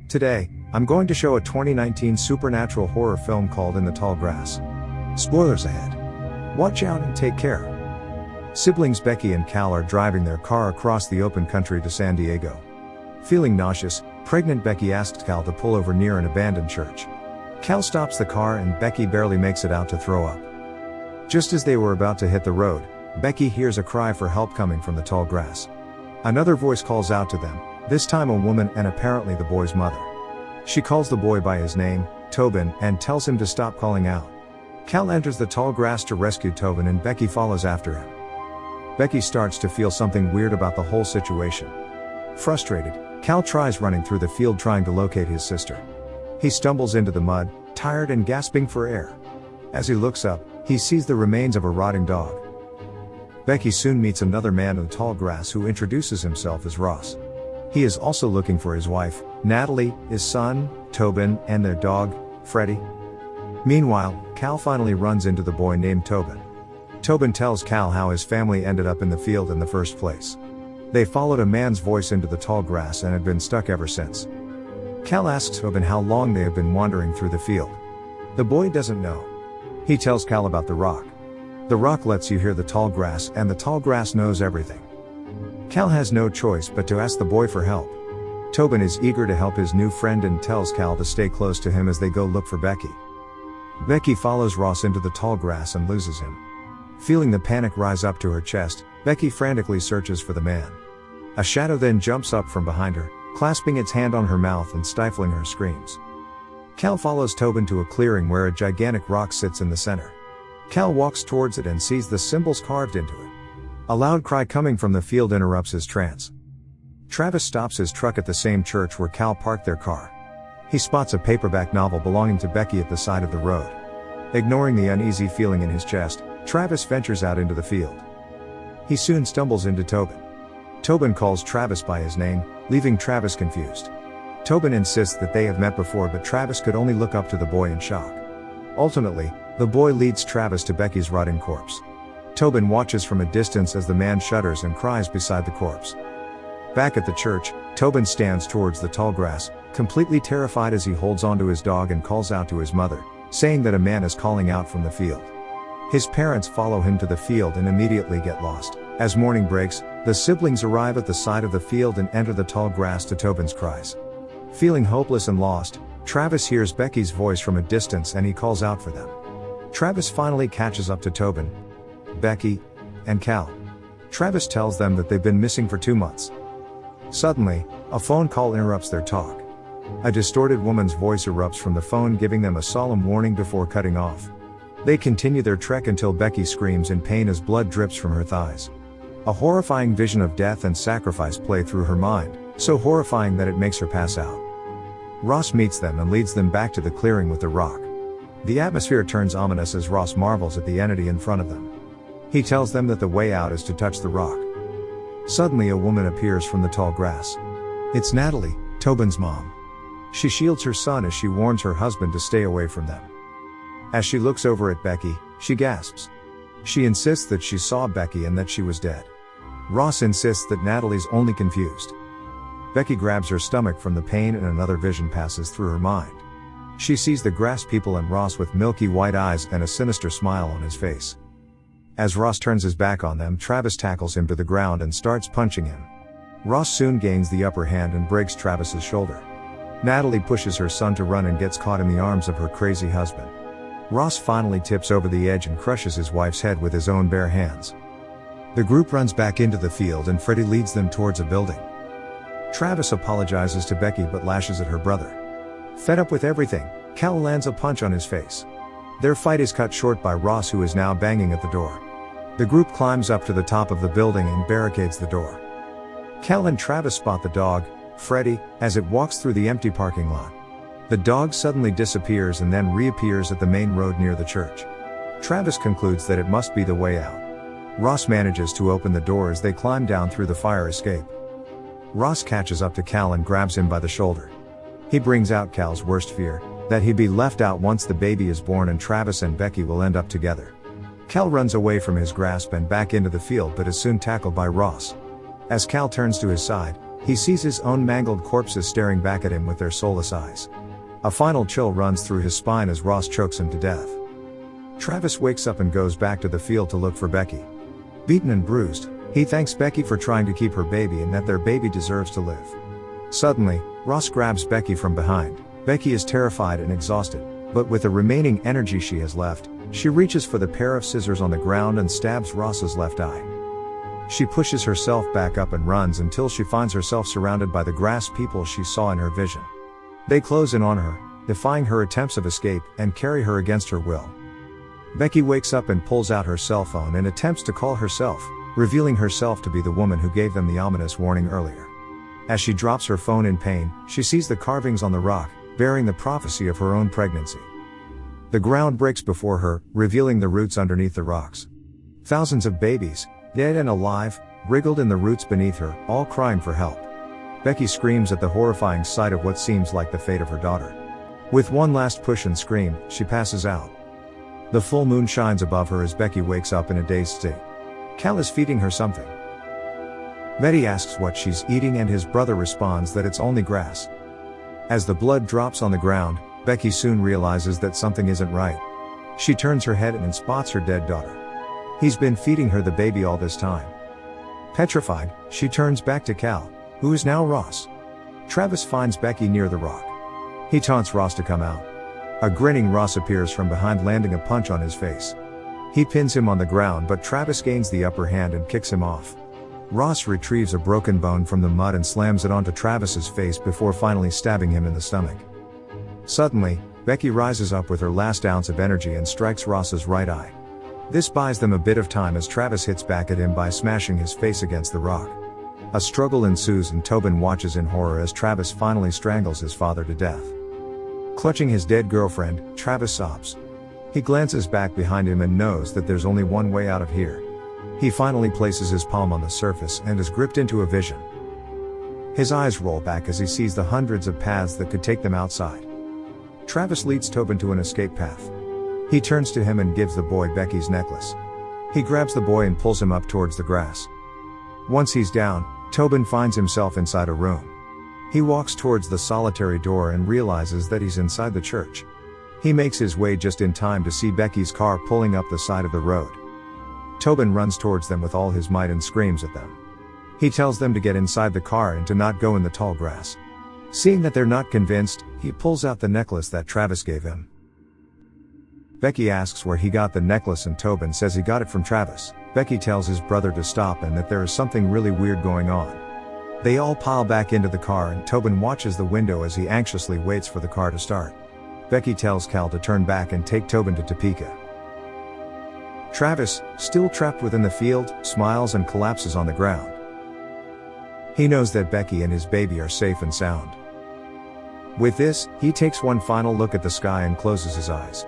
Today, I'm going to show a 2019 supernatural horror film called In the Tall Grass. Spoilers ahead. Watch out and take care. Siblings Becky and Cal are driving their car across the open country to San Diego. Feeling nauseous, pregnant Becky asks Cal to pull over near an abandoned church. Cal stops the car and Becky barely makes it out to throw up. Just as they were about to hit the road, Becky hears a cry for help coming from the tall grass. Another voice calls out to them, this time a woman and apparently the boy's mother. She calls the boy by his name, Tobin, and tells him to stop calling out. Cal enters the tall grass to rescue Tobin and Becky follows after him. Becky starts to feel something weird about the whole situation. Frustrated, Cal tries running through the field trying to locate his sister. He stumbles into the mud, tired and gasping for air. As he looks up, he sees the remains of a rotting dog. Becky soon meets another man in the tall grass who introduces himself as Ross. He is also looking for his wife, Natalie, his son, Tobin, and their dog, Freddie. Meanwhile, Cal finally runs into the boy named Tobin. Tobin tells Cal how his family ended up in the field in the first place. They followed a man's voice into the tall grass and had been stuck ever since. Cal asks Tobin how long they have been wandering through the field. The boy doesn't know. He tells Cal about the rock. The rock lets you hear the tall grass, and the tall grass knows everything. Cal has no choice but to ask the boy for help. Tobin is eager to help his new friend and tells Cal to stay close to him as they go look for Becky. Becky follows Ross into the tall grass and loses him. Feeling the panic rise up to her chest, Becky frantically searches for the man. A shadow then jumps up from behind her, clasping its hand on her mouth and stifling her screams. Cal follows Tobin to a clearing where a gigantic rock sits in the center. Cal walks towards it and sees the symbols carved into it. A loud cry coming from the field interrupts his trance. Travis stops his truck at the same church where Cal parked their car. He spots a paperback novel belonging to Becky at the side of the road. Ignoring the uneasy feeling in his chest, Travis ventures out into the field. He soon stumbles into Tobin. Tobin calls Travis by his name, leaving Travis confused. Tobin insists that they have met before, but Travis could only look up to the boy in shock. Ultimately, the boy leads Travis to Becky's rotting corpse. Tobin watches from a distance as the man shudders and cries beside the corpse. Back at the church, Tobin stands towards the tall grass, completely terrified as he holds onto his dog and calls out to his mother, saying that a man is calling out from the field. His parents follow him to the field and immediately get lost. As morning breaks, the siblings arrive at the side of the field and enter the tall grass to Tobin's cries. Feeling hopeless and lost, Travis hears Becky's voice from a distance and he calls out for them. Travis finally catches up to Tobin, Becky, and Cal. Travis tells them that they've been missing for 2 months. Suddenly, a phone call interrupts their talk. A distorted woman's voice erupts from the phone giving them a solemn warning before cutting off. They continue their trek until Becky screams in pain as blood drips from her thighs. A horrifying vision of death and sacrifice play through her mind, so horrifying that it makes her pass out. Ross meets them and leads them back to the clearing with the rock. The atmosphere turns ominous as Ross marvels at the entity in front of them. He tells them that the way out is to touch the rock. Suddenly a woman appears from the tall grass. It's Natalie, Tobin's mom. She shields her son as she warns her husband to stay away from them. As she looks over at Becky, she gasps. She insists that she saw Becky and that she was dead. Ross insists that Natalie's only confused. Becky grabs her stomach from the pain and another vision passes through her mind. She sees the grass people and Ross with milky white eyes and a sinister smile on his face. As Ross turns his back on them, Travis tackles him to the ground and starts punching him. Ross soon gains the upper hand and breaks Travis's shoulder. Natalie pushes her son to run and gets caught in the arms of her crazy husband. Ross finally tips over the edge and crushes his wife's head with his own bare hands. The group runs back into the field and Freddie leads them towards a building. Travis apologizes to Becky but lashes at her brother. Fed up with everything, Cal lands a punch on his face. Their fight is cut short by Ross, who is now banging at the door. The group climbs up to the top of the building and barricades the door. Cal and Travis spot the dog, Freddie, as it walks through the empty parking lot. The dog suddenly disappears and then reappears at the main road near the church. Travis concludes that it must be the way out. Ross manages to open the door as they climb down through the fire escape. Ross catches up to Cal and grabs him by the shoulder. He brings out Cal's worst fear, that he'd be left out once the baby is born and Travis and Becky will end up together. Cal runs away from his grasp and back into the field but is soon tackled by Ross. As Cal turns to his side, He sees his own mangled corpses staring back at him with their soulless eyes. A final chill runs through his spine as Ross chokes him to death. Travis wakes up and goes back to the field to look for Becky. Beaten and bruised, he thanks Becky for trying to keep her baby and that their baby deserves to live. Suddenly, Ross grabs Becky from behind. Becky is terrified and exhausted, but with the remaining energy she has left, she reaches for the pair of scissors on the ground and stabs Ross's left eye. She pushes herself back up and runs until she finds herself surrounded by the grass people she saw in her vision. They close in on her, defying her attempts of escape, and carry her against her will. Becky wakes up and pulls out her cell phone and attempts to call herself, revealing herself to be the woman who gave them the ominous warning earlier. As she drops her phone in pain, she sees the carvings on the rock, bearing the prophecy of her own pregnancy. The ground breaks before her, revealing the roots underneath the rocks. Thousands of babies, dead and alive, wriggled in the roots beneath her, all crying for help. Becky screams at the horrifying sight of what seems like the fate of her daughter. With one last push and scream, she passes out. The full moon shines above her as Becky wakes up in a dazed state. Cal is feeding her something. Betty asks what she's eating and his brother responds that it's only grass. As the blood drops on the ground, Becky soon realizes that something isn't right. She turns her head and spots her dead daughter. He's been feeding her the baby all this time. Petrified, she turns back to Cal, who is now Ross. Travis finds Becky near the rock. He taunts Ross to come out. A grinning Ross appears from behind, landing a punch on his face. He pins him on the ground, but Travis gains the upper hand and kicks him off. Ross retrieves a broken bone from the mud and slams it onto Travis's face before finally stabbing him in the stomach. Suddenly, Becky rises up with her last ounce of energy and strikes Ross's right eye. This buys them a bit of time as Travis hits back at him by smashing his face against the rock. A struggle ensues and Tobin watches in horror as Travis finally strangles his father to death. Clutching his dead girlfriend, Travis sobs. He glances back behind him and knows that there's only one way out of here. He finally places his palm on the surface and is gripped into a vision. His eyes roll back as he sees the hundreds of paths that could take them outside. Travis leads Tobin to an escape path. He turns to him and gives the boy Becky's necklace. He grabs the boy and pulls him up towards the grass. Once he's down, Tobin finds himself inside a room. He walks towards the solitary door and realizes that he's inside the church. He makes his way just in time to see Becky's car pulling up the side of the road. Tobin runs towards them with all his might and screams at them. He tells them to get inside the car and to not go in the tall grass. Seeing that they're not convinced, he pulls out the necklace that Travis gave him. Becky asks where he got the necklace and Tobin says he got it from Travis. Becky tells his brother to stop and that there is something really weird going on. They all pile back into the car and Tobin watches the window as he anxiously waits for the car to start. Becky tells Cal to turn back and take Tobin to Topeka. Travis, still trapped within the field, smiles and collapses on the ground. He knows that Becky and his baby are safe and sound. With this, he takes one final look at the sky and closes his eyes.